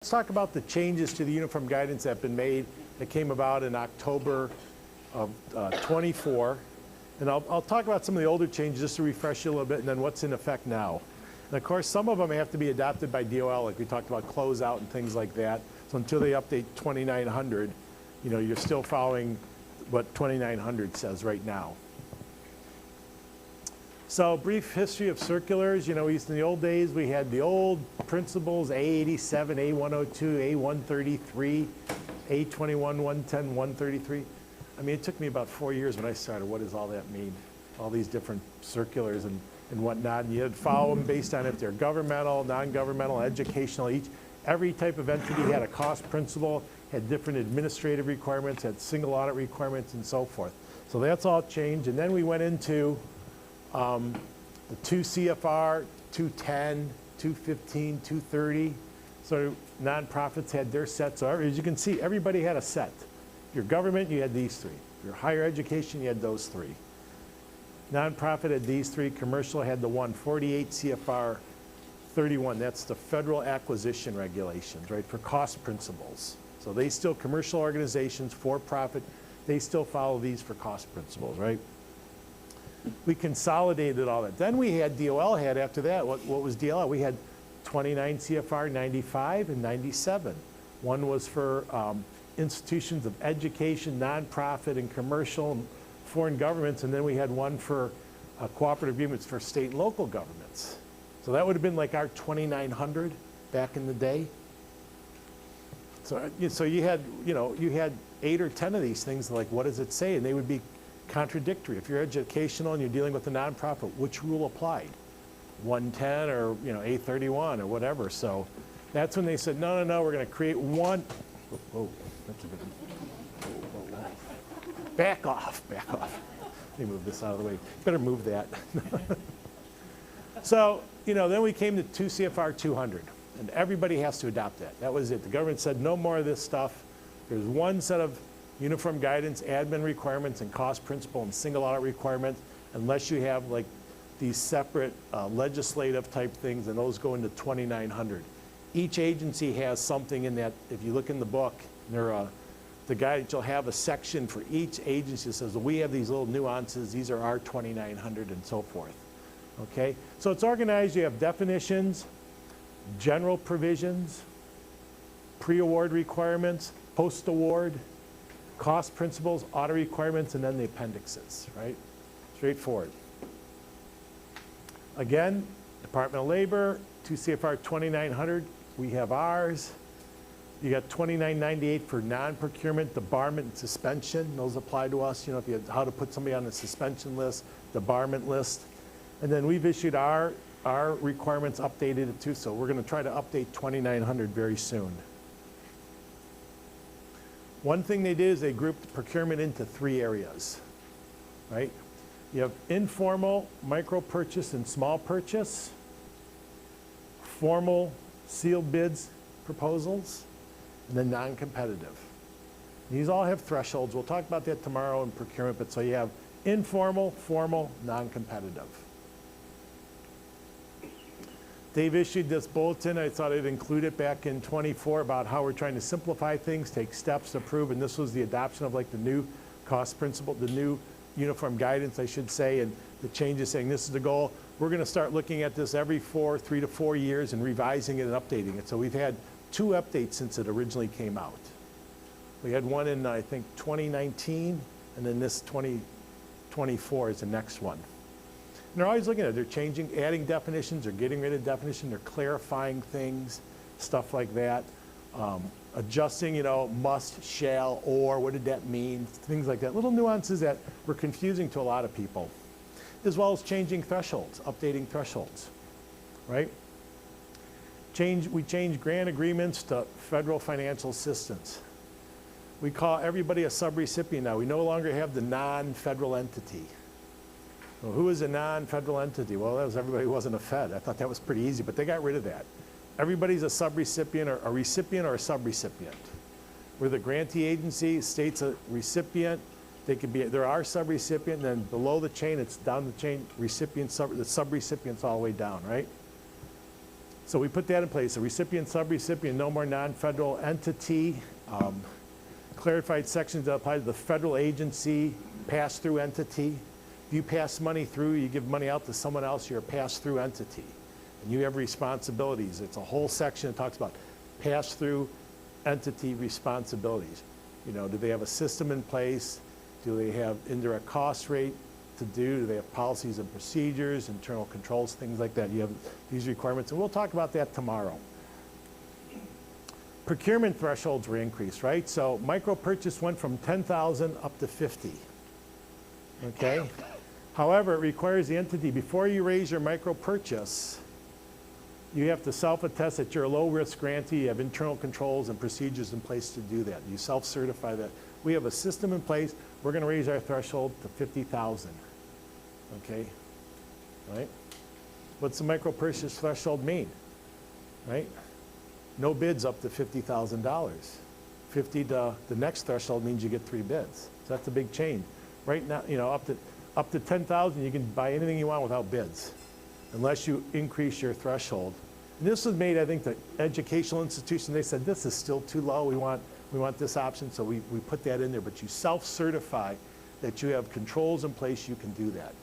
Let's talk about the changes to the uniform guidance that have been made that came about in October of 24. And I'll talk about some of the older changes just to refresh you a little bit, and then what's in effect now. And of course, some of them have to be adopted by DOL, like we talked about closeout and things like that. So until they update 2900, you're still following what 2900 says right now. So brief history of circulars. In the old days, we had the old principles, A87, A102, A133, A21, 110, 133. I mean, it took me about 4 years when I started. What does all that mean? All these different circulars and whatnot. And you had to follow them based on if they're governmental, non-governmental, educational. Every type of entity had a cost principle, had different administrative requirements, had single audit requirements, and so forth. So that's all changed. And then we went into the 2 CFR, 210, 215, 230. So nonprofits had their sets. So as you can see, everybody had a set. If you're government, you had these three. If you're higher education, you had those three. Nonprofit had these three. Commercial had the 148 CFR 31. That's the federal acquisition regulations, right, for cost principles. So they still, commercial organizations, for-profit, they still follow these for cost principles, right? We consolidated all that. Then we had, DOL had after that, what was DOL? We had 29 CFR 95 and 97. One was for institutions of education, nonprofit, and commercial, and foreign governments, and then we had one for cooperative agreements for state and local governments. So that would have been like our 2900 back in the day. So you had, you had 8 or 10 of these things, like what does it say? And they would be contradictory. If you're educational and you're dealing with a nonprofit, which rule applied? 110 or A31 or whatever. So that's when they said, no, we're going to create one. Whoa, that's a bit. Whoa. Back off. Let me move this out of the way. Better move that. So, then we came to 2 CFR 200, and everybody has to adopt that. That was it. The government said no more of this stuff. There's one set of uniform guidance, admin requirements, and cost principle and single audit requirements, unless you have like these separate legislative type things, and those go into 2900. Each agency has something in that. If you look in the book, the guidance, you'll have a section for each agency that says, we have these little nuances, these are our 2900 and so forth. Okay, so it's organized. You have definitions, general provisions, pre-award requirements, post-award, cost principles, audit requirements, and then the appendixes, right? Straightforward. Again, Department of Labor, 2 CFR 2900, we have ours. You got 2998 for non-procurement, debarment, and suspension. Those apply to us, if you have how to put somebody on the suspension list, debarment list. And then we've issued our requirements updated too, so we're going to try to update 2900 very soon. One thing they did is they grouped procurement into 3 areas, right? You have informal, micro purchase, and small purchase, formal sealed bids proposals, and then non-competitive. These all have thresholds. We'll talk about that tomorrow in procurement, but so you have informal, formal, non-competitive. They've issued this bulletin. I thought I'd include it back in 24 about how we're trying to simplify things, take steps to improve, and this was the adoption of like the new cost principle, the new uniform guidance, I should say, and the changes saying this is the goal. We're going to start looking at this every 3 to 4 years and revising it and updating it. So we've had 2 updates since it originally came out. We had one in, I think, 2019, and then this 2024 is the next one. And they're always looking at it. They're changing, adding definitions, or getting rid of definition. They're clarifying things, stuff like that. Adjusting, must, shall, or, what did that mean? Things like that. Little nuances that were confusing to a lot of people. As well as changing thresholds, updating thresholds, right? We changed grant agreements to federal financial assistance. We call everybody a subrecipient now. We no longer have the non-federal entity. Well, who is a non-federal entity? Well, that was everybody who wasn't a Fed. I thought that was pretty easy, but they got rid of that. Everybody's a subrecipient, or a recipient, or a subrecipient. We're the grantee agency, state's a recipient. There are subrecipient, and then below the chain, it's down the chain, recipient, the subrecipients all the way down, right? So we put that in place. A recipient, subrecipient, no more non-federal entity. Clarified sections that apply to the federal agency, pass-through entity. If you pass money through, you give money out to someone else, you're a pass-through entity. And you have responsibilities. It's a whole section that talks about pass-through entity responsibilities. You know, do they have a system in place? Do they have indirect cost rate to do? Do they have policies and procedures, internal controls, things like that? You have these requirements, and we'll talk about that tomorrow. Procurement thresholds were increased, right? So micro purchase went from 10,000 up to 50, okay? However, it requires the entity, before you raise your micro purchase, you have to self-attest that you're a low-risk grantee, you have internal controls and procedures in place to do that. You self-certify that. We have a system in place, we're gonna raise our threshold to 50,000, okay? Right? What's the micro purchase threshold mean, right? No bids up to $50,000. 50 to the next threshold means you get 3 bids. So that's a big change. Right now, you know, up to 10,000, you can buy anything you want without bids, unless you increase your threshold. And this was made, I think, the educational institution, they said, this is still too low, we want this option, so we put that in there, but you self-certify that you have controls in place, you can do that.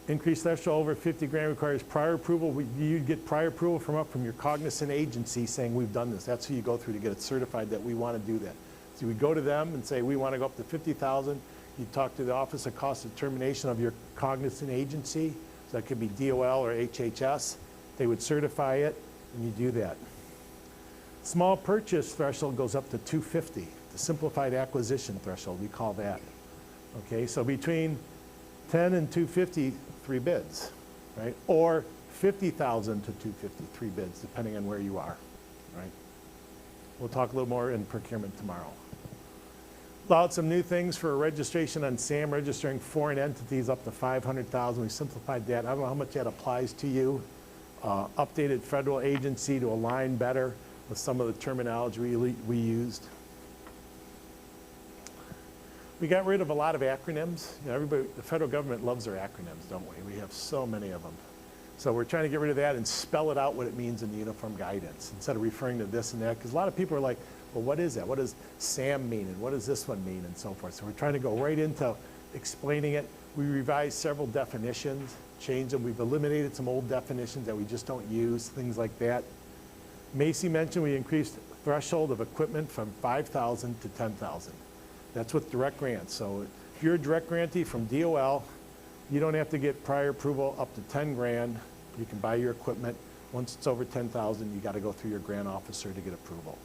Increased threshold over 50 grand requires prior approval. You'd get prior approval from your cognizant agency saying we've done this. That's who you go through to get it certified that we want to do that. So we go to them and say we want to go up to 50,000. You talk to the Office of Cost Determination of your cognizant agency. So that could be DOL or HHS. They would certify it, and you do that. Small purchase threshold goes up to 250. The simplified acquisition threshold, we call that. Okay, so between 10 and 250, 3 bids, right? Or 50,000 to 250, 3 bids, depending on where you are, right? We'll talk a little more in procurement tomorrow. Allowed some new things for registration on SAM, registering foreign entities up to 500,000. We simplified that. I don't know how much that applies to you. Updated federal agency to align better with some of the terminology we used. We got rid of a lot of acronyms. You know, everybody, the federal government loves their acronyms, don't we? We have so many of them. So we're trying to get rid of that and spell it out what it means in the uniform guidance instead of referring to this and that. Because a lot of people are like, well, what is that? What does SAM mean? And what does this one mean? And so forth. So we're trying to go right into explaining it. We revised several definitions, changed them. We've eliminated some old definitions that we just don't use, things like that. Macy mentioned we increased threshold of equipment from 5,000 to 10,000. That's with direct grants. So if you're a direct grantee from DOL, you don't have to get prior approval up to 10 grand. You can buy your equipment. Once it's over 10,000, you got to go through your grant officer to get approval.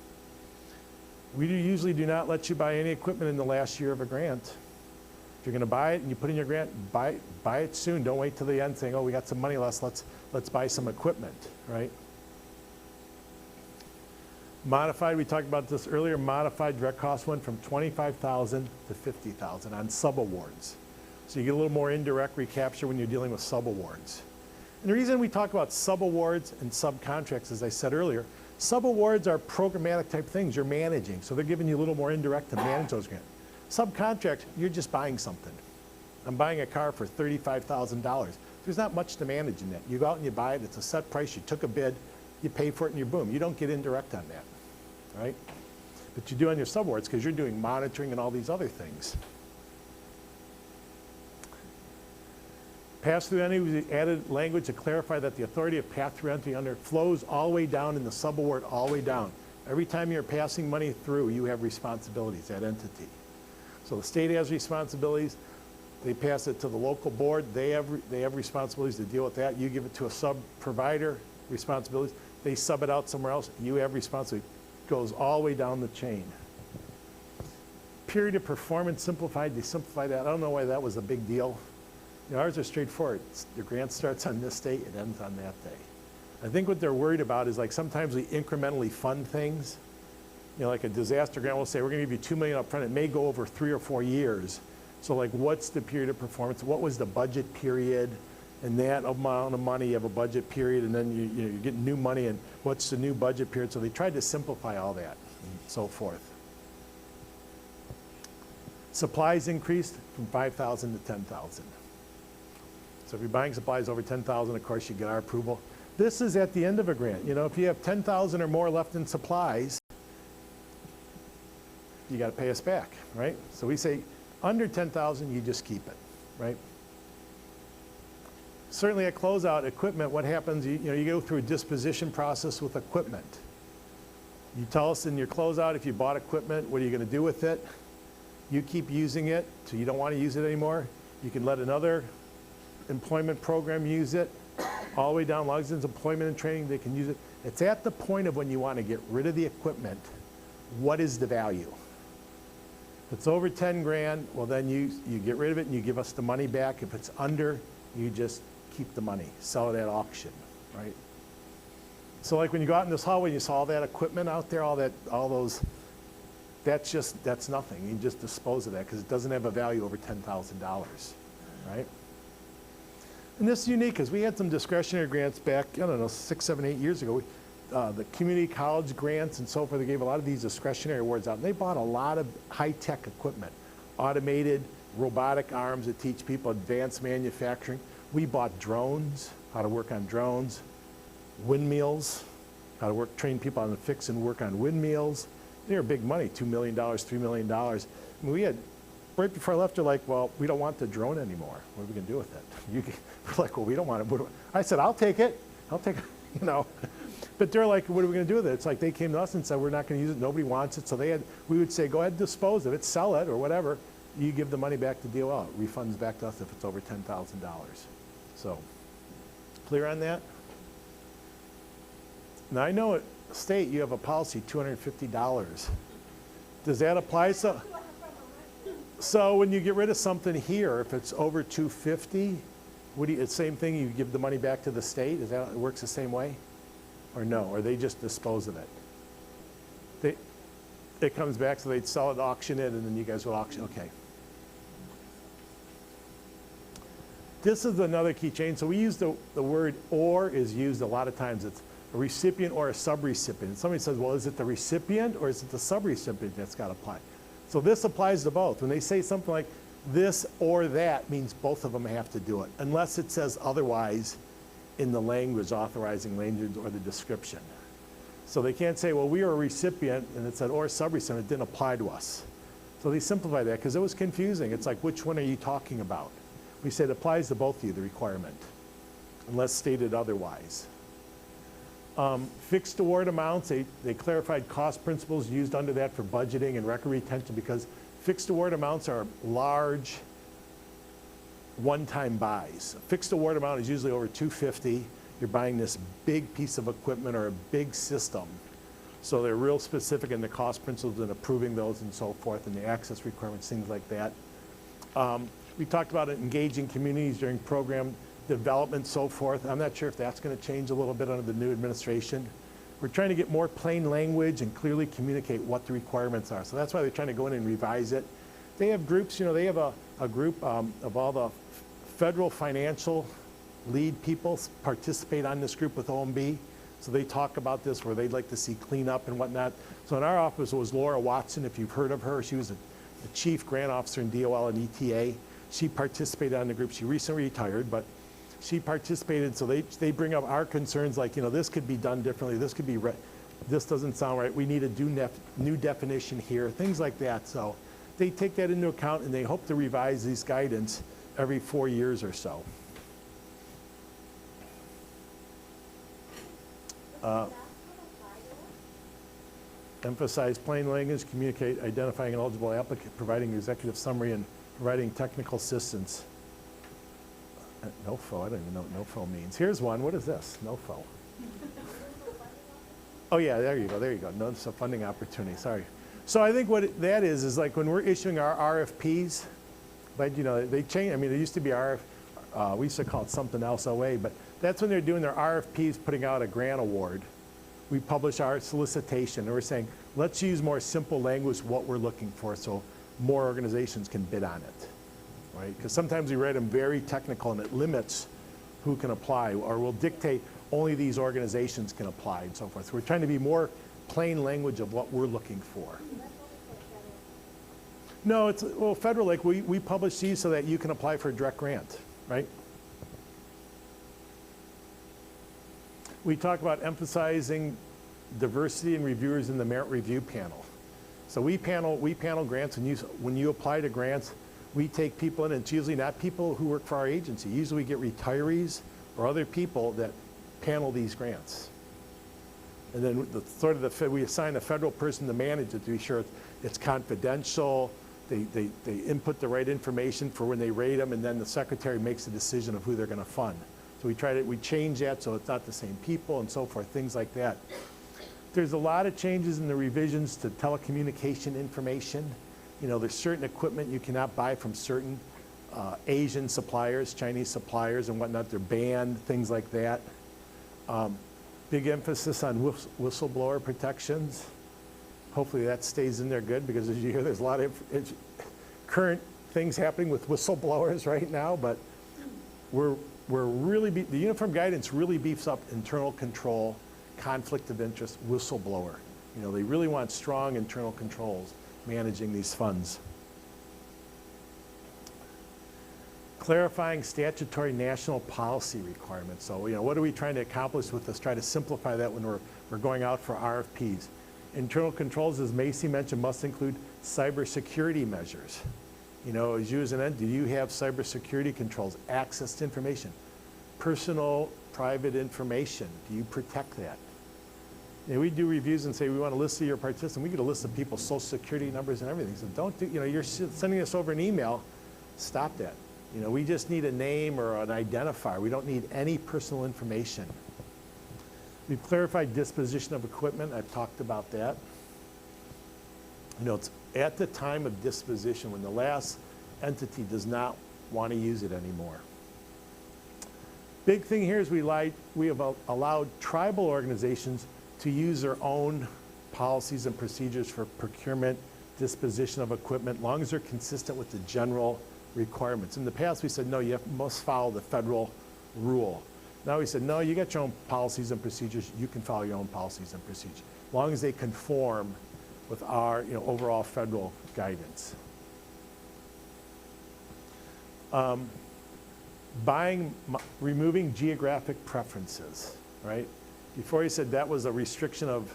We usually do not let you buy any equipment in the last year of a grant. If you're going to buy it and you put in your grant, buy it soon. Don't wait till the end saying, oh, we got some money left, let's buy some equipment, right? Modified, we talked about this earlier, modified direct cost went from 25,000 to 50,000 on subawards. So you get a little more indirect recapture when you're dealing with subawards. And the reason we talk about subawards and subcontracts, as I said earlier, subawards are programmatic type things you're managing. So they're giving you a little more indirect to manage those grants. Subcontracts, you're just buying something. I'm buying a car for $35,000. There's not much to manage in that. You go out and you buy it, it's a set price, you took a bid, you pay for it and you're boom. You don't get indirect on that, right? But you do on your subawards because you're doing monitoring and all these other things. Pass-through entity, we added language to clarify that the authority of pass-through entity under flows all the way down in the subaward, all the way down. Every time you're passing money through, you have responsibilities, that entity. So the state has responsibilities. They pass it to the local board. They have responsibilities to deal with that. You give it to a sub-provider, responsibilities. They sub it out somewhere else. You have responsibility. It goes all the way down the chain. Period of performance simplified. They simplified that. I don't know why that was a big deal. You know, ours are straightforward. The grant starts on this date, it ends on that day. I think what they're worried about is like sometimes we incrementally fund things. You know, like a disaster grant will say, we're gonna give you $2 million up front. It may go over 3 or 4 years. So like, what's the period of performance? What was the budget period? And that amount of money, you have a budget period, and then you're getting new money, and what's the new budget period? So they tried to simplify all that and so forth. Supplies increased from 5,000 to 10,000. So if you're buying supplies over 10,000, of course, you get our approval. This is at the end of a grant. You know, if you have 10,000 or more left in supplies, you got to pay us back, right? So we say under 10,000, you just keep it, right? Certainly at closeout equipment, what happens, you know, you go through a disposition process with equipment. You tell us in your closeout if you bought equipment, what are you going to do with it? You keep using it, so you don't want to use it anymore. You can let another employment program use it, all the way down Lugson's employment and training, they can use it. It's at the point of when you want to get rid of the equipment, what is the value? If it's over 10 grand, well then you get rid of it and you give us the money back. If it's under, you just keep the money, sell it at auction, right? So like when you go out in this hallway, you saw all that equipment out there, all those, that's nothing. You just dispose of that because it doesn't have a value over $10,000, right? And this is unique because we had some discretionary grants back, I don't know, 6, 7, 8 years ago. The community college grants and so forth, they gave a lot of these discretionary awards out. And they bought a lot of high-tech equipment, automated robotic arms that teach people advanced manufacturing. We bought drones, how to work on drones, windmills, how to train people on the fix and work on windmills. They were big money, $2 million, $3 million. I mean, we had, right before I left, they're like, well, we don't want the drone anymore. What are we going to do with it? We're like, well, we don't want it. I said, I'll take it. I'll take it, you know. But they're like, what are we going to do with it? It's like they came to us and said, we're not going to use it. Nobody wants it. So we would say, go ahead and dispose of it, sell it or whatever. You give the money back to DOL. It refunds back to us if it's over $10,000. So clear on that? Now I know at state you have a policy, $250. Does that apply? So when you get rid of something here, if it's over $250, it's the same thing, you give the money back to the state? Is that, it works the same way? Or no, or they just dispose of it? It comes back, so they'd sell it, auction it, and then you guys would auction, okay. This is another key change. So we use the word or is used a lot of times. It's a recipient or a subrecipient. Somebody says, well, is it the recipient or is it the subrecipient that's got to apply? So this applies to both. When they say something like this or that, means both of them have to do it, unless it says otherwise in the language, authorizing language or the description. So they can't say, well, we are a recipient, and it said or subrecipient, it didn't apply to us. So they simplify that because it was confusing. It's like, which one are you talking about? We said it applies to both of you, the requirement, unless stated otherwise. Fixed award amounts, they clarified cost principles used under that for budgeting and record retention, because fixed award amounts are large one-time buys. A fixed award amount is usually over $250. You're buying this big piece of equipment or a big system. So they're real specific in the cost principles and approving those and so forth, and the access requirements, things like that. We talked about engaging communities during program development, so forth. I'm not sure if that's going to change a little bit under the new administration. We're trying to get more plain language and clearly communicate what the requirements are. So that's why they're trying to go in and revise it. They have groups, you know, they have a group of all the federal financial lead people participate on this group with OMB. So they talk about this, where they'd like to see cleanup and whatnot. So in our office it was Laura Watson, if you've heard of her. She was the chief grant officer in DOL and ETA. She participated on the group. She recently retired, but she participated. So they bring up our concerns, like, you know, this could be done differently. This could be, this doesn't sound right. We need a new definition here, things like that. So they take that into account, and they hope to revise these guidance every 4 years or so. Emphasize plain language, communicate, identifying an eligible applicant, providing executive summary, and providing technical assistance. NOFO, I don't even know what NOFO means. Here's one. What is this? NOFO. Oh yeah, there you go. There you go. Notice a funding opportunity. Sorry. So I think what that is like when we're issuing our RFPs, but you know they change. I mean, it used to be we used to call it something else, OA, but that's when they're doing their RFPs, putting out a grant award. We publish our solicitation, and we're saying, let's use more simple language, what we're looking for, so more organizations can bid on it, right? Because sometimes we write them very technical, and it limits who can apply, or will dictate only these organizations can apply, and so forth. So we're trying to be more plain language of what we're looking for. No, it's, well, federal, like we publish these so that you can apply for a direct grant, right? We talk about emphasizing diversity and reviewers in the merit review panel. So we panel grants. When you apply to grants, we take people in, and it's usually not people who work for our agency. Usually we get retirees or other people that panel these grants. And then we assign a federal person to manage it to be sure it's confidential. They input the right information for when they rate them, and then the secretary makes a decision of who they're going to fund. So we change that so it's not the same people and so forth, things like that. There's a lot of changes in the revisions to telecommunication information. You know, there's certain equipment you cannot buy from certain Asian suppliers, Chinese suppliers and whatnot. They're banned, things like that. Big emphasis on whistleblower protections. Hopefully that stays in there good, because as you hear, there's a lot of current things happening with whistleblowers right now, but the uniform guidance really beefs up internal control, conflict of interest, whistleblower. You know, they really want strong internal controls managing these funds. Clarifying statutory national policy requirements. So, you know, what are we trying to accomplish with this? Try to simplify that when we're going out for RFPs. Internal controls, as Macy mentioned, must include cybersecurity measures. You know, as you as an entity, do you have cybersecurity controls, access to information, personal, private information? Do you protect that? You know, we do reviews and say we want a list of your participants. We get a list of people's social security numbers and everything. So don't do, you know, you're sending us over an email, stop that. You know, we just need a name or an identifier. We don't need any personal information. We've clarified disposition of equipment. I've talked about that. You know, it's at the time of disposition when the last entity does not want to use it anymore. Big thing here is we have allowed tribal organizations to use their own policies and procedures for procurement, disposition of equipment, as long as they're consistent with the general requirements. In the past, we said, no, you must follow the federal rule. Now we said, no, you got your own policies and procedures. You can follow your own policies and procedures, as long as they conform with our, you know, overall federal guidance. Removing geographic preferences, right? Before you said that was a restriction of,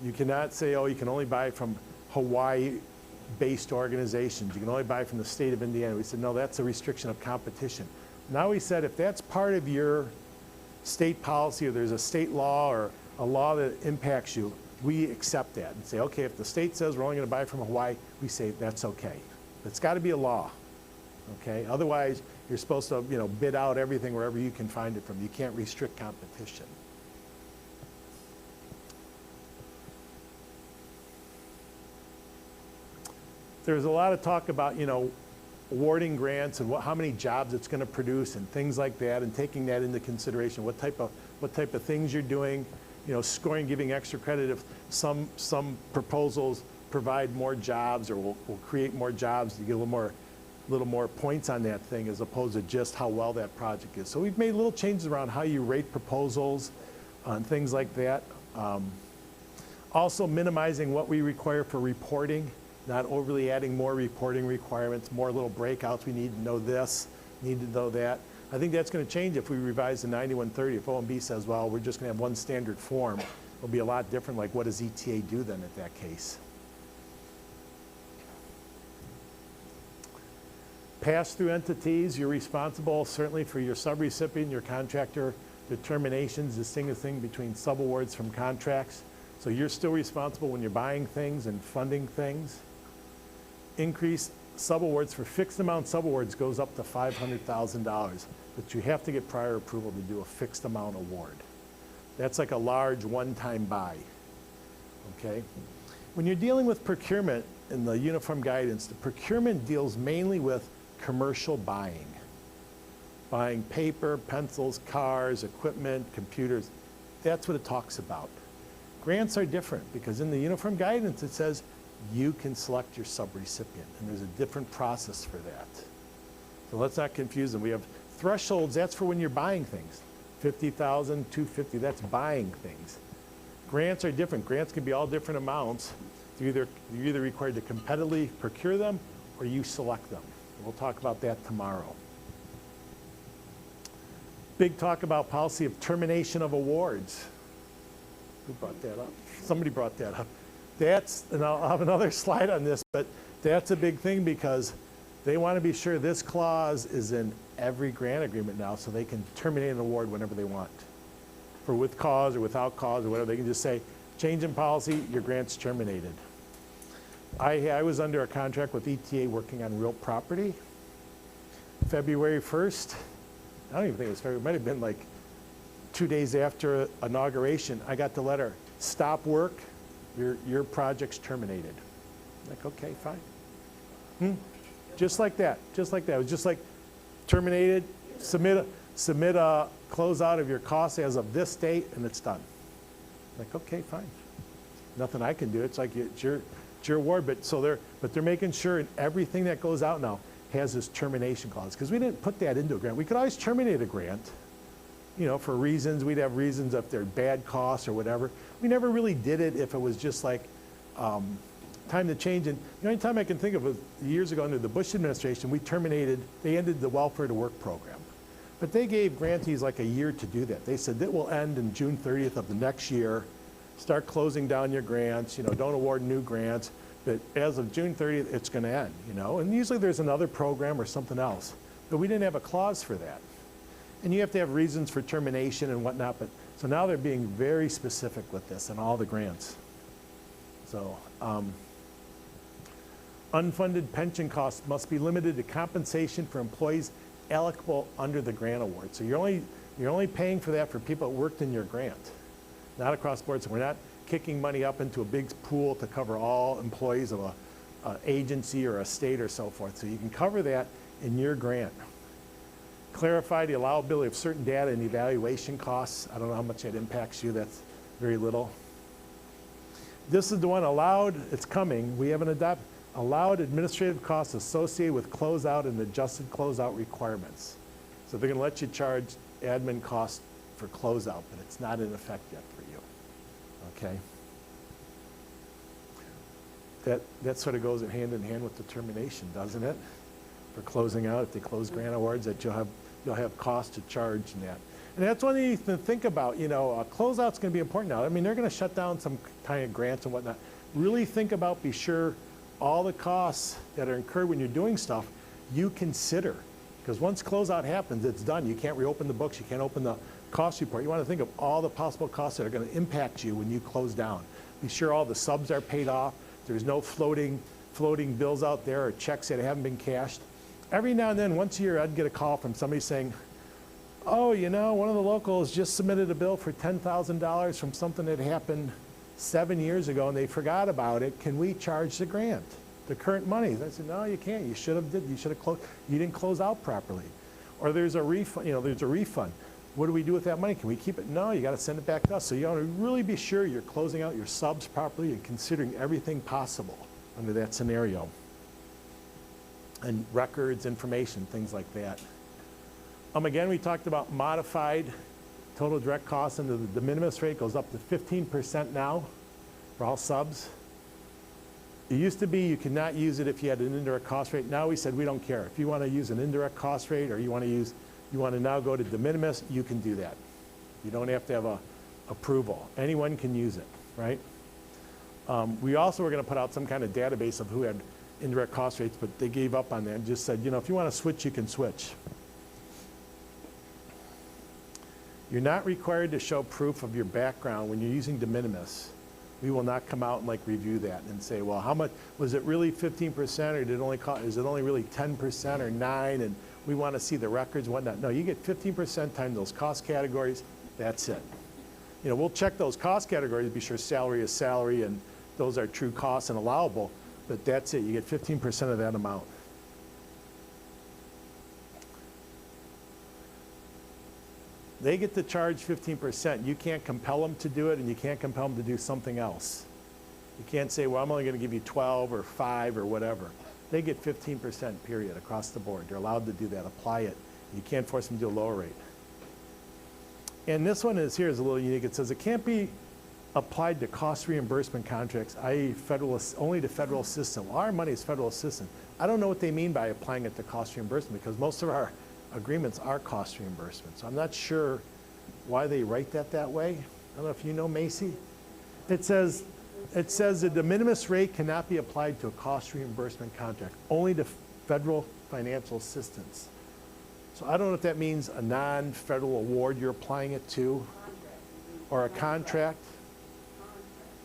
you cannot say, oh, you can only buy from Hawaii-based organizations. You can only buy from the state of Indiana. We said, no, that's a restriction of competition. Now we said, if that's part of your state policy, or there's a state law or a law that impacts you, we accept that and say, okay, if the state says we're only going to buy from Hawaii, we say that's okay. It's got to be a law, okay? Otherwise, you're supposed to, you know, bid out everything wherever you can find it from. You can't restrict competition. There's a lot of talk about, you know, awarding grants and how many jobs it's going to produce and things like that, and taking that into consideration. What type of things you're doing, you know, scoring, giving extra credit if some proposals provide more jobs or will create more jobs. You get a little more points on that thing, as opposed to just how well that project is. So we've made little changes around how you rate proposals and things like that. Also minimizing what we require for reporting. Not overly adding more reporting requirements, more little breakouts. We need to know this, need to know that. I think that's going to change if we revise the 9130. If OMB says, well, we're just going to have one standard form, it'll be a lot different. Like, what does ETA do then at that case? Pass-through entities, you're responsible certainly for your subrecipient, your contractor determinations, distinguishing between subawards from contracts. So you're still responsible when you're buying things and funding things. Increase subawards for fixed amount subawards goes up to $500,000, but you have to get prior approval to do a fixed amount award. That's like a large one-time buy, okay? When you're dealing with procurement in the uniform guidance, the procurement deals mainly with commercial buying. Buying paper, pencils, cars, equipment, computers. That's what it talks about. Grants are different, because in the uniform guidance it says you can select your subrecipient, and there's a different process for that. So let's not confuse them. We have thresholds, that's for when you're buying things. 50,000, 250, that's buying things. Grants are different. Grants can be all different amounts. You're either required to competitively procure them or you select them. We'll talk about that tomorrow. Big talk about policy of termination of awards. Who brought that up? Somebody brought that up. That's, and I'll have another slide on this, but that's a big thing because they want to be sure this clause is in every grant agreement now so they can terminate an award whenever they want. For with cause or without cause or whatever, they can just say, change in policy, your grant's terminated. I was under a contract with ETA working on real property. February 1st, I don't even think it was February, it might have been like 2 days after inauguration, I got the letter, stop work, your project's terminated. Like, okay, fine. Just like that, just like that. It was just like terminated, submit a closeout of your costs as of this date, and it's done. Like, okay, fine. Nothing I can do. It's like it's your award, but they're making sure everything that goes out now has this termination clause because we didn't put that into a grant. We could always terminate a grant, you know, for reasons. We'd have reasons if they're bad costs or whatever. We never really did it if it was just like time to change. And the only time I can think of was years ago under the Bush administration, they ended the welfare to work program. But they gave grantees like a year to do that. They said that will end in June 30th of the next year. Start closing down your grants, you know, don't award new grants. But as of June 30th, it's going to end, you know. And usually there's another program or something else. But we didn't have a clause for that. And you have to have reasons for termination and whatnot. But so now they're being very specific with this in all the grants. So unfunded pension costs must be limited to compensation for employees eligible under the grant award. So you're only paying for that for people that worked in your grant, not across the board. So we're not kicking money up into a big pool to cover all employees of an agency or a state or so forth. So you can cover that in your grant. Clarify the allowability of certain data and evaluation costs. I don't know how much that impacts you. That's very little. This is the one allowed, it's coming. We haven't adopted. Allowed administrative costs associated with closeout and adjusted closeout requirements. So they're going to let you charge admin costs for closeout, but it's not in effect yet for you. Okay? That sort of goes hand in hand with the termination, doesn't it? For closing out, if they close grant awards, that you'll have costs to charge in that. And that's one thing to think about. You know, closeout's going to be important now. I mean, they're going to shut down some kind of grants and whatnot. Really think about, be sure all the costs that are incurred when you're doing stuff, you consider. Because once closeout happens, it's done. You can't reopen the books. You can't open the cost report. You want to think of all the possible costs that are going to impact you when you close down. Be sure all the subs are paid off. There's no floating bills out there or checks that haven't been cashed. Every now and then, once a year, I'd get a call from somebody saying, oh, you know, one of the locals just submitted a bill for $10,000 from something that happened 7 years ago and they forgot about it. Can we charge the grant, the current monies? I said, no, you can't. You should have closed. You didn't close out properly. Or there's a refund, you know, there's a refund. What do we do with that money? Can we keep it? No, you got to send it back to us. So you want to really be sure you're closing out your subs properly and considering everything possible under that scenario. And records, information, things like that. Again, we talked about modified total direct costs under the de minimis rate goes up to 15% now for all subs. It used to be you could not use it if you had an indirect cost rate. Now we said we don't care. If you want to use an indirect cost rate or you want to now go to de minimis, you can do that. You don't have to have a approval. Anyone can use it, right? We also were going to put out some kind of database of who had indirect cost rates, but they gave up on that and just said, you know, if you want to switch, you can switch. You're not required to show proof of your background when you're using de minimis. We will not come out and like review that and say, well, how much, was it really 15% or is it only really 10% or 9%? And we want to see the records and whatnot. No, you get 15% times those cost categories, that's it. You know, we'll check those cost categories to be sure salary is salary and those are true costs and allowable, but that's it. You get 15% of that amount. They get to charge 15%. You can't compel them to do it, and you can't compel them to do something else. You can't say, well, I'm only going to give you 12 or 5 or whatever. They get 15% period across the board. They're allowed to do that, apply it. You can't force them to do a lower rate. And this one is here is a little unique. It says it can't be applied to cost reimbursement contracts, i.e. only to federal assistance. Well, our money is federal assistance. I don't know what they mean by applying it to cost reimbursement because most of our agreements are cost reimbursement. So I'm not sure why they write that way. I don't know if you know, Macy. It says the de minimis rate cannot be applied to a cost reimbursement contract, only to federal financial assistance. So I don't know if that means a non-federal award you're applying it to, or a contract.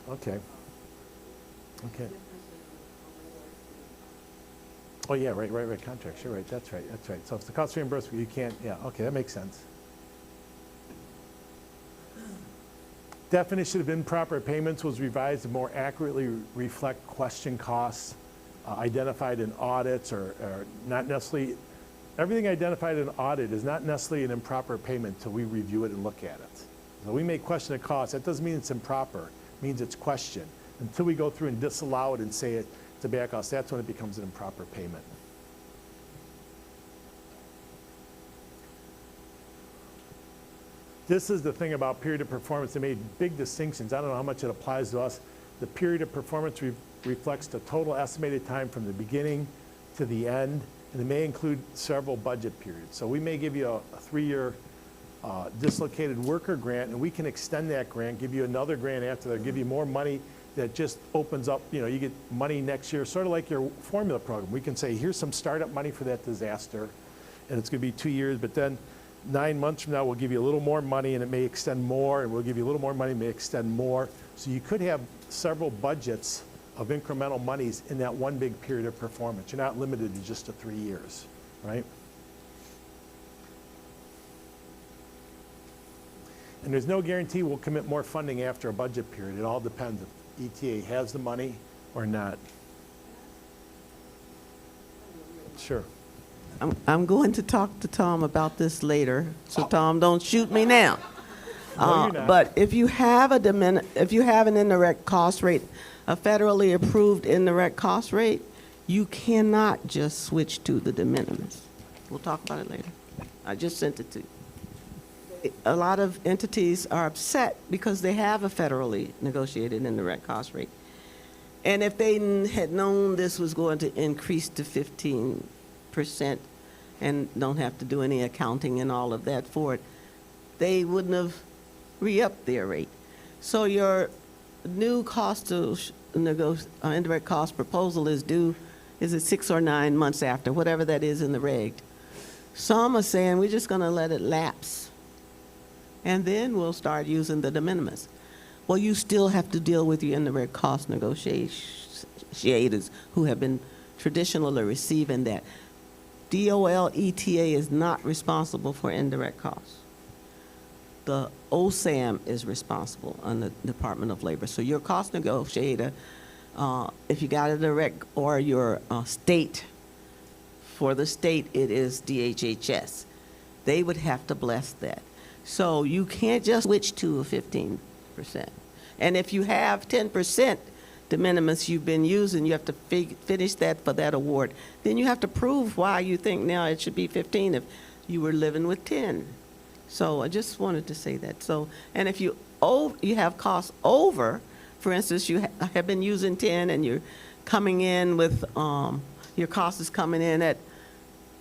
Okay. Okay. Oh yeah, right, contracts, you're right, that's right. So if it's the cost reimbursement, you can't, yeah, okay, that makes sense. Definition of improper payments was revised to more accurately reflect question costs identified in audits or not necessarily, everything identified in audit is not necessarily an improper payment until we review it and look at it. So we may question a cost, that doesn't mean it's improper, it means it's questioned. Until we go through and disallow it and say it's a back cost, that's when it becomes an improper payment. This is the thing about period of performance. They made big distinctions. I don't know how much it applies to us. The period of performance reflects the total estimated time from the beginning to the end, and it may include several budget periods. So we may give you a 3-year dislocated worker grant, and we can extend that grant, give you another grant after that, give you more money that just opens up, you get money next year, sort of like your formula program. We can say, here's some startup money for that disaster, and it's gonna be 2 years, but then 9 months from now, we'll give you a little more money and it may extend more, and we'll give you a little more money, it may extend more. So you could have several budgets of incremental monies in that one big period of performance. You're not limited to just the 3 years, right? And there's no guarantee we'll commit more funding after a budget period. It all depends if ETA has the money or not. Sure. I'm going to talk to Tom about this later, so Tom, don't shoot me now. No, you're not. But if you have an indirect cost rate, a federally approved indirect cost rate, you cannot just switch to the de minimis. We'll talk about it later. I just sent it to you. A lot of entities are upset because they have a federally negotiated indirect cost rate. And if they had known this was going to increase to 15% and don't have to do any accounting and all of that for it, they wouldn't have re-upped their rate. So your new cost to indirect cost proposal is due, is it 6 or 9 months after, whatever that is in the reg. Some are saying we're just gonna let it lapse, and then we'll start using the de minimis. Well, you still have to deal with your indirect cost negotiators who have been traditionally receiving that. DOL ETA is not responsible for indirect costs. The OSAM is responsible on the Department of Labor. So your cost negotiator, if you got a direct or your state, for the state it is DHHS, they would have to bless that. So you can't just switch to a 15%. And if you have 10% de minimis you've been using, you have to finish that for that award. Then you have to prove why you think now it should be 15 if you were living with 10. So I just wanted to say that. So, and if you have costs over, for instance, you have been using 10 and you're coming in with, your cost is coming in at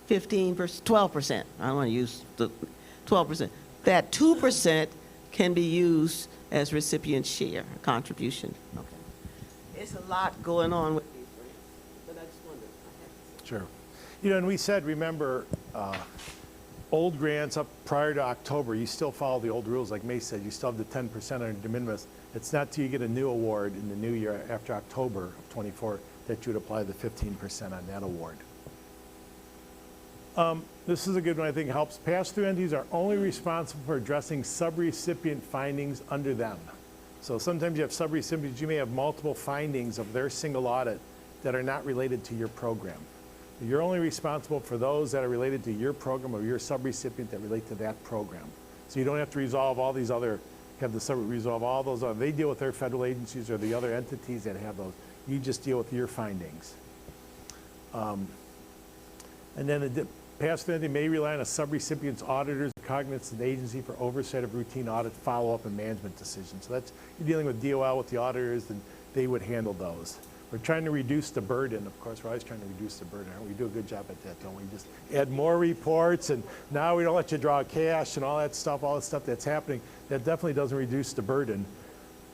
12%. I don't want to use the 12%. That 2% can be used as recipient share contribution. Okay. It's a lot going on with these grants, but I just wondered. Sure. And we said, remember, old grants up prior to October, you still follow the old rules. Like May said, you still have the 10% on de minimis. It's not till you get a new award in the new year after October of 24 that you would apply the 15% on that award. This is a good one I think helps. Pass-through entities are only responsible for addressing subrecipient findings under them. So sometimes you have subrecipients, you may have multiple findings of their single audit that are not related to your program. You're only responsible for those that are related to your program or your subrecipient that relate to that program. So you don't have to resolve all these other, resolve all those other, they deal with their federal agencies or the other entities that have those. You just deal with your findings. And then the pass-through entity may rely on a subrecipient's auditors, cognizant agency for oversight of routine audit, follow-up, and management decisions. So that's, you're dealing with DOL with the auditors, and they would handle those. We're trying to reduce the burden. Of course, we're always trying to reduce the burden. We do a good job at that, don't we? Just add more reports, and now we don't let you draw cash and all that stuff that's happening. That definitely doesn't reduce the burden.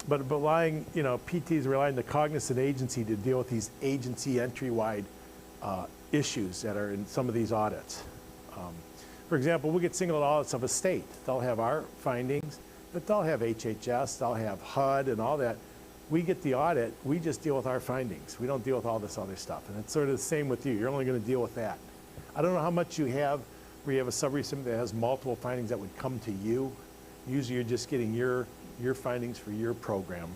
But relying, PTs relying on the cognizant agency to deal with these agency entry-wide issues that are in some of these audits. For example, we get single audits of a state. They'll have our findings, but they'll have HHS, they'll have HUD and all that. We get the audit, we just deal with our findings. We don't deal with all this other stuff. And it's sort of the same with you. You're only going to deal with that. I don't know how much you have where you have a subrecipient that has multiple findings that would come to you. Usually you're just getting your findings for your program.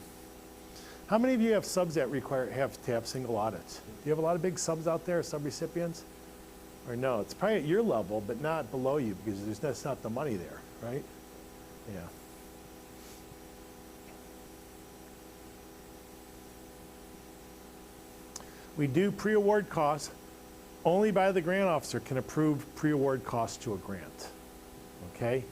How many of you have subs that have to have single audits? Do you have a lot of big subs out there, subrecipients? Or no, it's probably at your level, but not below you because that's not the money there, right? Yeah. We do pre-award costs. Only by the grant officer can approve pre-award costs to a grant, okay?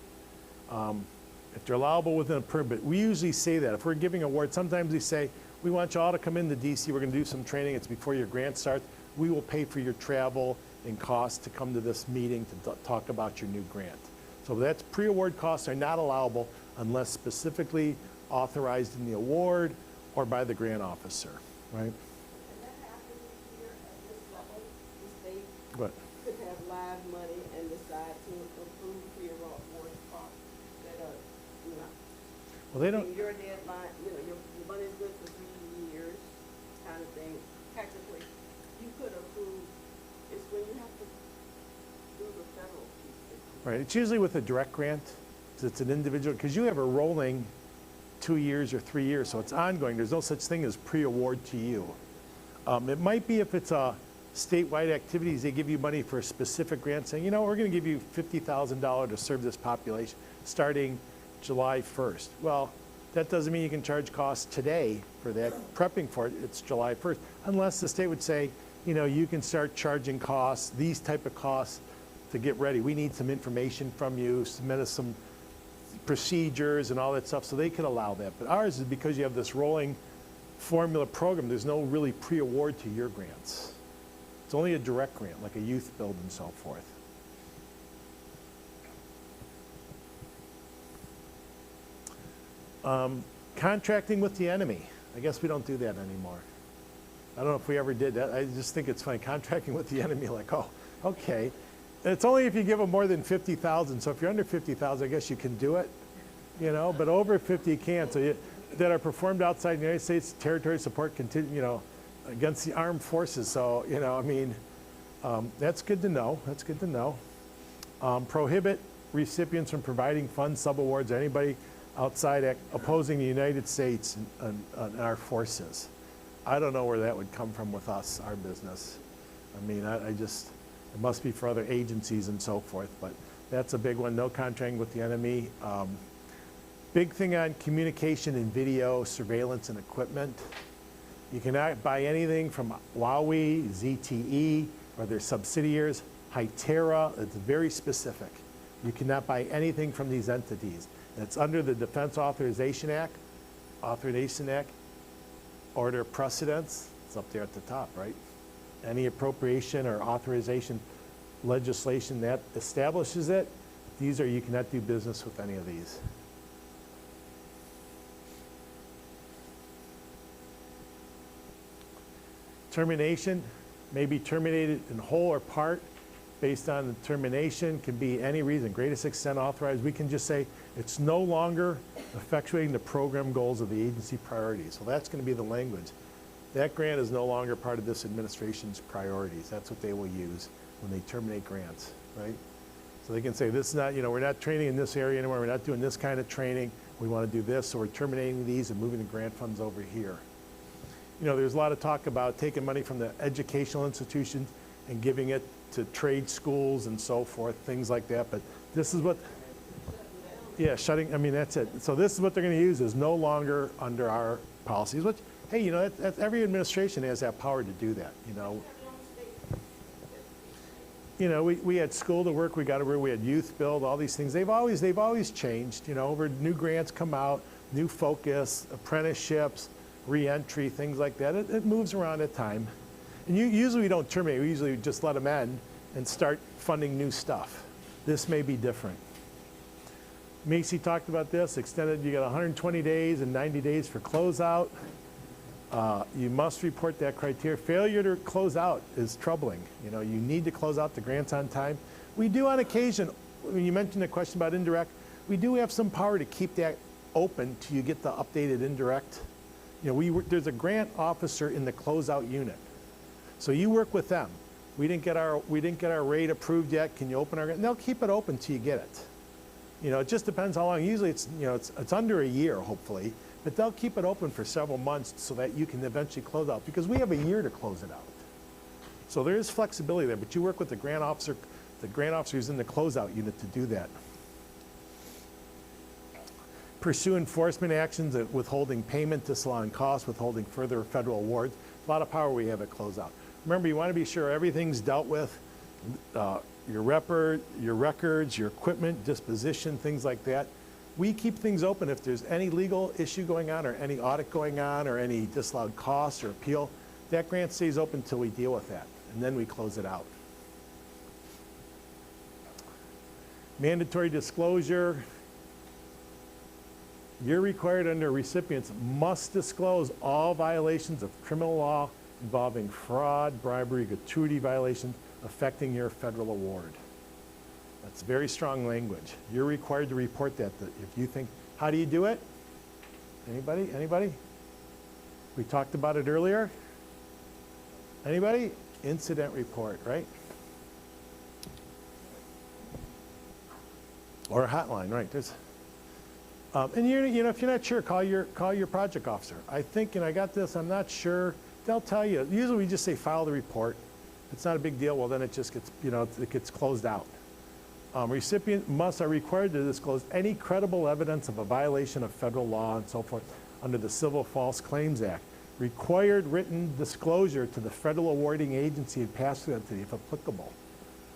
If they're allowable within a permit, we usually say that. If we're giving awards, sometimes we say, we want you all to come into DC, we're gonna do some training, it's before your grant starts. We will pay for your travel and costs to come to this meeting to talk about your new grant. So that's pre-award costs are not allowable unless specifically authorized in the award or by the grant officer, right? What? Could have live money and decide to approve pre-award costs that are, Well, they don't. your deadline, your money's good for 3 years, kind of thing. Technically, you could approve, it's when you have to do the federal piece. Right, it's usually with a direct grant, 'cause it's an individual, because you have a rolling 2 years or 3 years, so it's ongoing. There's no such thing as pre-award to you. It might be if it's a statewide activities, they give you money for a specific grant saying, we're going to give you $50,000 to serve this population starting July 1st. Well, that doesn't mean you can charge costs today for that, prepping for it, it's July 1st, unless the state would say, you can start charging costs, these type of costs to get ready. We need some information from you, submit us some procedures and all that stuff, so they can allow that. But ours is because you have this rolling formula program, there's no really pre-award to your grants. It's only a direct grant, like a youth build and so forth. Contracting with the enemy. I guess we don't do that anymore. I don't know if we ever did that. I just think it's funny, contracting with the enemy, like, oh, okay. And it's only if you give them more than 50,000. So if you're under 50,000, I guess you can do it, but over 50 you can't. So that are performed outside the United States territory support continue, against the armed forces. So, that's good to know. That's good to know. Prohibit recipients from providing funds, subawards, or anybody outside opposing the United States and our forces. I don't know where that would come from with us, our business. It must be for other agencies and so forth, but that's a big one. No contracting with the enemy. Big thing on communication and video, surveillance and equipment. You cannot buy anything from WIOA, ZTE, or their subsidiaries, Hytera. It's very specific. You cannot buy anything from these entities. And it's under the Defense Authorization Act, order of precedence. It's up there at the top, right? Any appropriation or authorization legislation that establishes it, you cannot do business with any of these. Termination may be terminated in whole or part based on the termination, can be any reason, greatest extent authorized. We can just say it's no longer effectuating the program goals of the agency priorities. So that's going to be the language. That grant is no longer part of this administration's priorities. That's what they will use when they terminate grants, right? So they can say this is not, we're not training in this area anymore. We're not doing this kind of training. We want to do this, so we're terminating these and moving the grant funds over here. There's a lot of talk about taking money from the educational institutions and giving it to trade schools and so forth, things like that. But this is what, that's it. So this is what they're going to use is no longer under our policies, which, hey, every administration has that power to do that, we had school to work, we had youth build, all these things. They've always changed, over new grants come out, new focus, apprenticeships, re-entry, things like that. It moves around at time. And usually we don't terminate. We usually just let them end and start funding new stuff. This may be different. Macy talked about this, extended, you got 120 days and 90 days for closeout. You must report that criteria. Failure to close out is troubling. You know, you need to close out the grants on time. We do on occasion, when you mentioned a question about indirect, we do have some power to keep that open till you get the updated indirect. You know, there's a grant officer in the closeout unit. So you work with them. We didn't get our rate approved yet. Can you open our grant? And they'll keep it open till you get it. You know, it just depends how long. Usually it's, you know, it's under a year, hopefully, but they'll keep it open for several months so that you can eventually close out, because we have a year to close it out. So there is flexibility there, but you work with the grant officer who's in the closeout unit to do that. Pursue enforcement actions at withholding payment, disallowing costs, withholding further federal awards. A lot of power we have at closeout. Remember, you want to be sure everything's dealt with. Your records, your equipment, disposition, things like that. We keep things open if there's any legal issue going on or any audit going on or any disallowed costs or appeal. That grant stays open until we deal with that, and then we close it out. Mandatory disclosure. You're required under recipients must disclose all violations of criminal law involving fraud, bribery, gratuity violations affecting your federal award. That's very strong language. You're required to report that. If you think, how do you do it? Anybody? Anybody? We talked about it earlier. Anybody? Incident report, right? Or a hotline, right? There's, and you know, if you're not sure, call your project officer. I think, and I got this, I'm not sure. They'll tell you. Usually we just say file the report. If it's not a big deal, well then it just gets, you know, it gets closed out. Recipient are required to disclose any credible evidence of a violation of federal law and so forth under the Civil False Claims Act. Required written disclosure to the federal awarding agency and pass-through entity if applicable.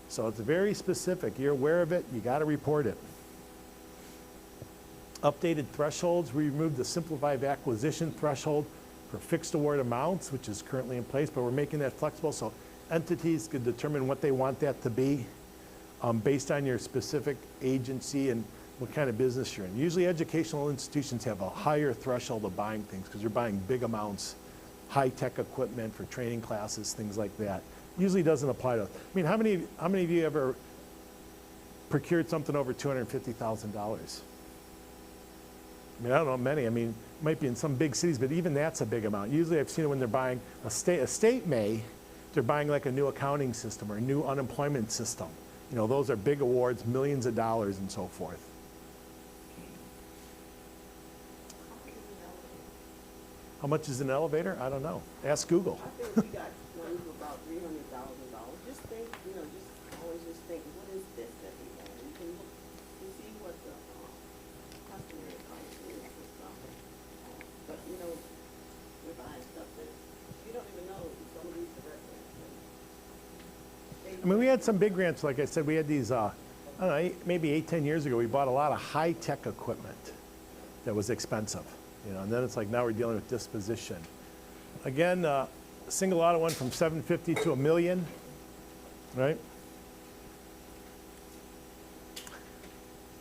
So it's very specific. You're aware of it, you got to report it. Updated thresholds. We removed the simplified acquisition threshold for fixed award amounts, which is currently in place, but we're making that flexible so entities could determine what they want that to be based on your specific agency and what kind of business you're in. Usually educational institutions have a higher threshold of buying things because you're buying big amounts, high-tech equipment for training classes, things like that. Usually doesn't apply to, I mean, how many of you ever procured something over $250,000? I mean, I don't know many. I mean, it might be in some big cities, but even that's a big amount. Usually I've seen it when they're buying a state may, they're buying like a new accounting system or a new unemployment system. You know, those are big awards, millions of dollars and so forth. How much is an elevator? I don't know. Ask Google. I think we got one for about $300,000. Just think, you know, always think, what is this that we have? You can look to see what the customary price is and stuff. But, you know, we're buying stuff that you don't even know some of these are referenced. I mean, we had some big grants, like I said, we had these, I don't know, maybe 8-10 years ago, we bought a lot of high-tech equipment that was expensive. You know, and then it's like now we're dealing with disposition. Again, single audit went from $750,000 to $1 million, right?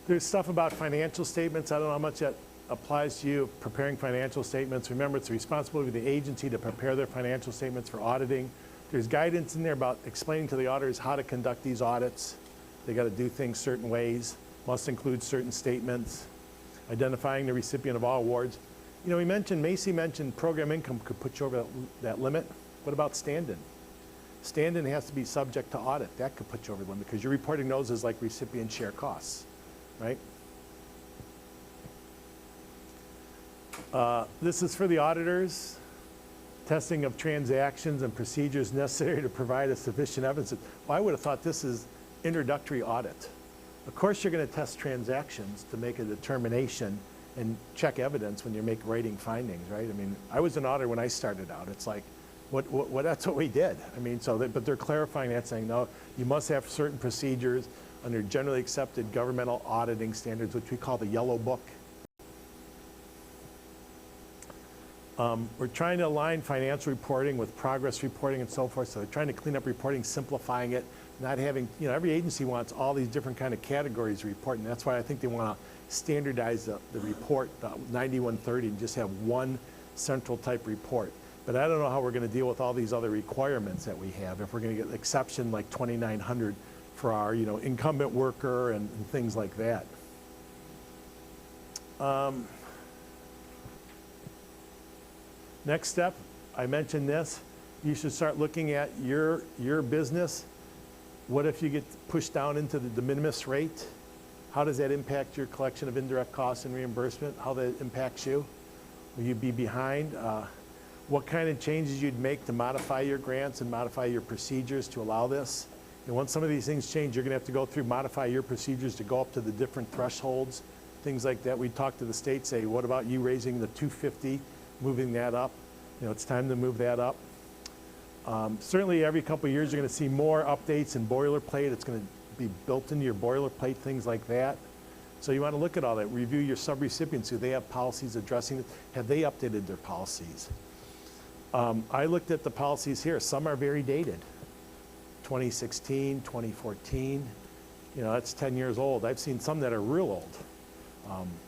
There's stuff about financial statements. I don't know how much that applies to you, preparing financial statements. Remember, it's the responsibility of the agency to prepare their financial statements for auditing. There's guidance in there about explaining to the auditors how to conduct these audits. They got to do things certain ways, must include certain statements, identifying the recipient of all awards. You know, Macy mentioned program income could put you over that limit. What about stand-in? Stand-in has to be subject to audit. That could put you over the limit because you're reporting those as like recipient share costs, right? This is for the auditors. Testing of transactions and procedures necessary to provide a sufficient evidence. Well, I would have thought this is introductory audit. Of course, you're going to test transactions to make a determination and check evidence when you're writing findings, right? I mean, I was an auditor when I started out. It's like, that's what we did. I mean, but they're clarifying that, saying, no, you must have certain procedures under generally accepted governmental auditing standards, which we call the Yellow Book. We're trying to align financial reporting with progress reporting and so forth. So they're trying to clean up reporting, simplifying it, not having, every agency wants all these different kind of categories to report. And that's why I think they want to standardize the report, 9130, and just have one central type report. But I don't know how we're going to deal with all these other requirements that we have. If we're going to get an exception like 2900 for our, incumbent worker and things like that. Next step, I mentioned this, you should start looking at your business. What if you get pushed down into the de minimis rate? How does that impact your collection of indirect costs and reimbursement? How that impacts you? Will you be behind? What kind of changes you'd make to modify your grants and modify your procedures to allow this? And once some of these things change, you're gonna have to go through, modify your procedures to go up to the different thresholds, things like that. We talked to the state, say, what about you raising the 250? Moving that up. It's time to move that up. Certainly every couple of years you're going to see more updates in boilerplate. It's going to be built into your boilerplate, things like that. So you want to look at all that. Review your subrecipients. Do they have policies addressing it? Have they updated their policies? I looked at the policies here. Some are very dated. 2016, 2014. That's 10 years old. I've seen some that are real old.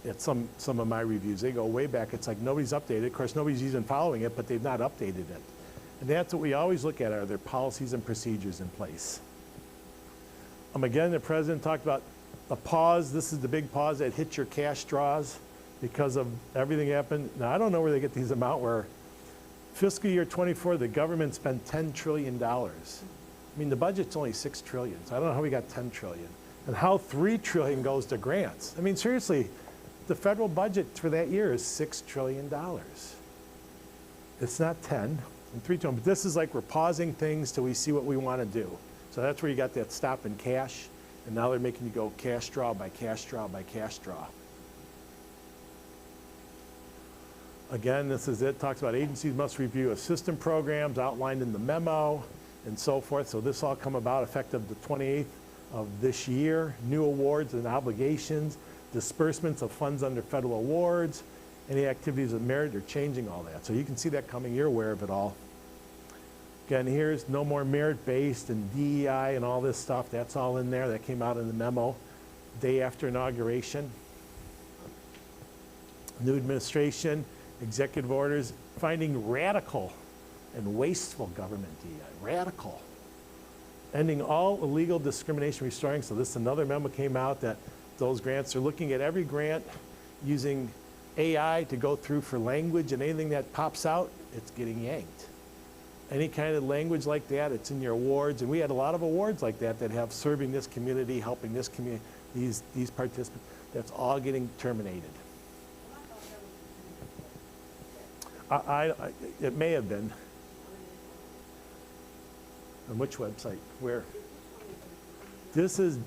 At some of my reviews, they go way back. It's like nobody's updated. Of course, nobody's even following it, but they've not updated it. And that's what we always look at, are there policies and procedures in place? Again, the president talked about a pause. This is the big pause that hit your cash draws because of everything happened. Now, I don't know where they get these amount where fiscal year 24, the government spent $10 trillion. I mean, the budget's only $6 trillion, so I don't know how we got $10 trillion. And how $3 trillion goes to grants. I mean, seriously, the federal budget for that year is $6 trillion. It's not 10 and 3 trillion, but this is like we're pausing things till we see what we want to do. So that's where you got that stop in cash, and now they're making you go cash draw by cash draw by cash draw. Again, this is it. Talks about agencies must review assistance programs outlined in the memo and so forth. So this all come about effective the 28th of this year. New awards and obligations, disbursements of funds under federal awards, any activities of merit, they're changing all that. So you can see that coming, you're aware of it all. Again, here's no more merit-based and DEI and all this stuff. That's all in there. That came out in the memo. Day after inauguration. New administration, executive orders, finding radical and wasteful government DEI. Radical. Ending all illegal discrimination, restoring. So this another memo came out that those grants are looking at every grant using AI to go through for language, and anything that pops out, it's getting yanked. Any kind of language like that, it's in your awards. And we had a lot of awards like that that have serving this community, helping this community, these participants. That's all getting terminated. It may have been. On which website? Where? This is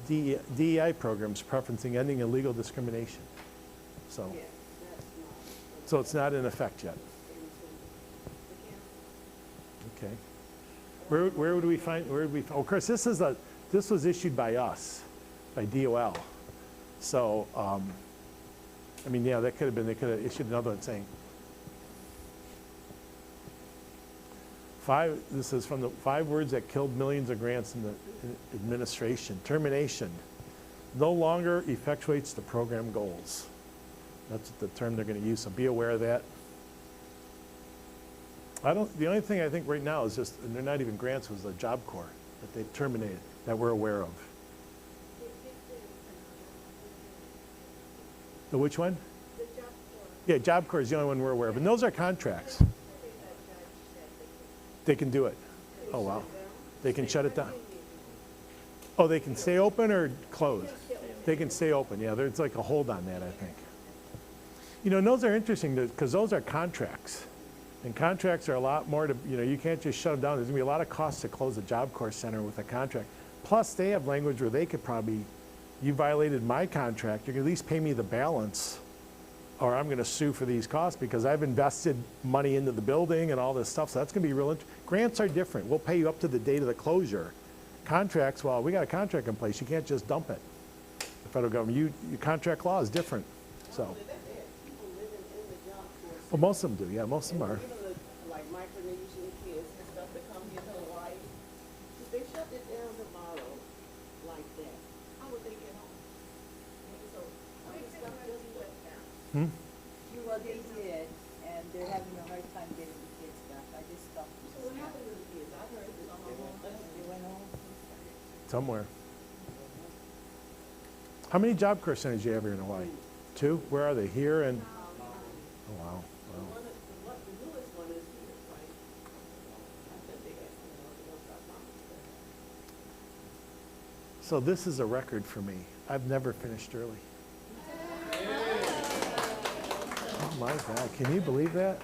DEI programs preferencing ending illegal discrimination. So it's not in effect yet. Okay. Where would we find? Oh, of course, this was issued by us, by DOL. So I mean, yeah, that could have been. They could have issued another one saying. This is from the 5 words that killed millions of grants in the administration. Termination. No longer effectuates the program goals. That's the term they're going to use, so be aware of that. The only thing I think right now is just, and they're not even grants, was the Job Corps that they've terminated, that we're aware of. The which one? The Job Corps. Yeah, Job Corps is the only one we're aware of, and those are contracts. They can do it. Oh, wow. They can shut it down. Oh, they can stay open or close? They can stay open. Yeah, there's like a hold on that, I think. And those are interesting because those are contracts. And contracts are a lot more to, you can't just shut them down. There's going to be a lot of costs to close a Job Corps center with a contract. Plus, they have language where they could probably, you violated my contract, you can at least pay me the balance, or I'm going to sue for these costs because I've invested money into the building and all this stuff. So that's going to be real. Grants are different. We'll pay you up to the date of the closure. Contracts, well, we got a contract in place. You can't just dump it. The federal government, your contract law is different. So. People live in Well, most of them do, yeah, most of them are. Even the, like Micronesian kids and stuff that come here to Hawaii, if they shut it down tomorrow like that, how would they get home? So, I mean, stuff just went down. Well, they did, and they're having a hard time getting the kids back. I just stopped. So what happened to the kids? I heard that They went home. Somewhere. How many Job Corps centers do you have here in Hawaii? 2? Where are they? Here and? Oh, wow. Wow. the newest one is here, right? I think they got something else. So this is a record for me. I've never finished early. Oh my God, can you believe that?